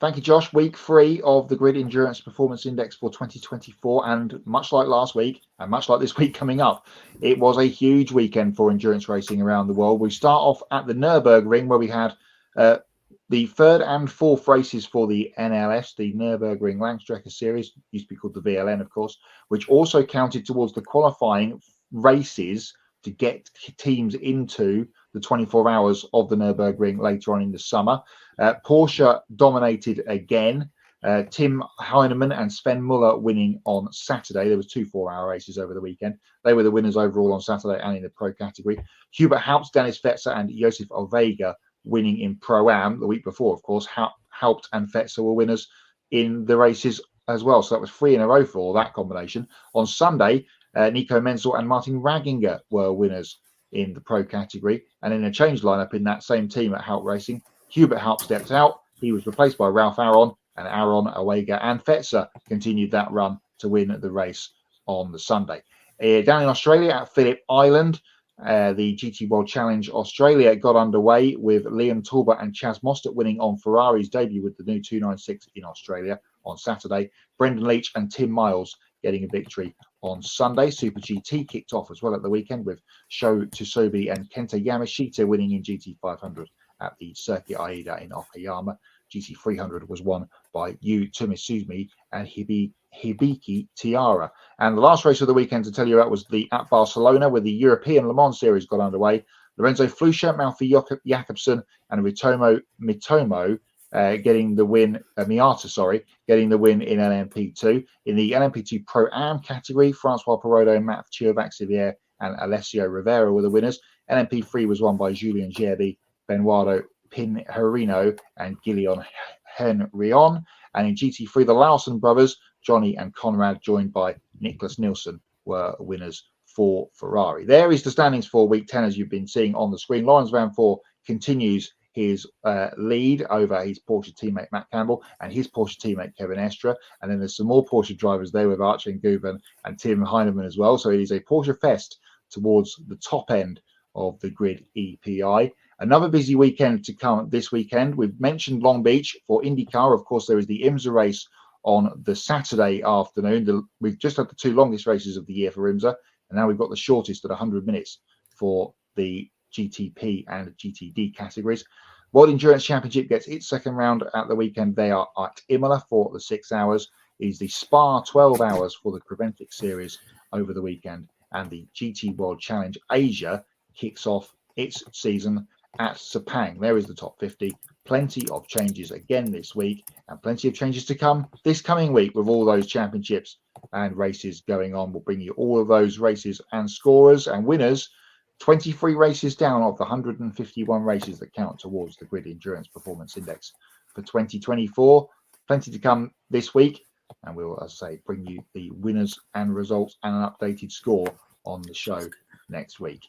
Thank you, Josh. Week 3 of the Grid Endurance Performance Index for 2024. And much like last week, and much like this week coming up, it was a huge weekend for endurance racing around the world. We start off at the Nürburgring, where we had the third and fourth races for the NLS, the Nürburgring Langstrecke Series, used to be called the VLN, of course, which also counted towards the qualifying races to get teams into the 24 hours of the Nürburgring later on in the summer. Porsche dominated again. Tim Heinemann and Sven Muller winning on Saturday. There was 2 4-hour races over the weekend. They were the winners overall on Saturday and in the pro category. Hubert Haupt, Dennis Fetzer and Josef Alvega winning in Pro-Am. The week before, of course, Haupt and Fetzer were winners in the races as well. So that was 3 in a row for all that combination. On Sunday, Nico Menzel and Martin Raginger were winners in the pro category. And in a changed lineup in that same team at Haupt Racing, Hubert Haupt stepped out. He was replaced by Ralph Aron, and Aron, Alvega and Fetzer continued that run to win the race on the Sunday. Down in Australia at Phillip Island, the GT World Challenge Australia got underway with Liam Talbot and Chas Mostert winning on Ferrari's debut with the new 296 in Australia on Saturday. Brendan Leach and Tim Miles getting a victory on Sunday. Super GT kicked off as well at the weekend with Sho Tsusobi and Kenta Yamashita winning in GT 500 at the Circuit Aida in Okayama. GT 300 was won by Yu Tumisumi and Hibiki Tiara. And the last race of the weekend to tell you about was at Barcelona, where the European Le Mans Series got underway. Lorenzo Flusha, Malfi Jakobsen and Mitomo getting the win, Miata, getting the win in LMP2. In the LMP2 Pro-Am category, Francois Perrodo, Matt Chirvac-Sivier and Alessio Rivera were the winners. LMP3 was won by Julien Gerbi, Benoito Pinheirino and Guillaume Henrion. And in GT3, the Lawson brothers, Johnny and Conrad, joined by Nicholas Nielsen, were winners for Ferrari. There is the standings for week 10, as you've been seeing on the screen. Lawrence Vanfour continues his lead over his Porsche teammate Matt Campbell and his Porsche teammate Kevin Estre. And then there's some more Porsche drivers there with Archie Guven and Tim Heinemann as well. So it is a Porsche fest towards the top end of the Grid EPI. Another busy weekend to come this weekend. We've mentioned Long Beach for IndyCar. Of course, there is the IMSA race on the Saturday afternoon. We've just had the 2 longest races of the year for IMSA, and now we've got the shortest at 100 minutes for the GTP and GTD categories. World Endurance Championship gets its second round at the weekend. They are at Imola for the 6 hours. It is the Spa 12 hours for the Creventic Series over the weekend, and the GT World Challenge Asia kicks off its season at Sepang. There is the top 50. Plenty of changes again this week, and plenty of changes to come this coming week with all those championships and races going on. We'll bring you all of those races and scorers and winners. 23 races down of the 151 races that count towards the Grid Endurance Performance Index for 2024. Plenty to come this week, and we'll, as I say, bring you the winners and results and an updated score on the show next week.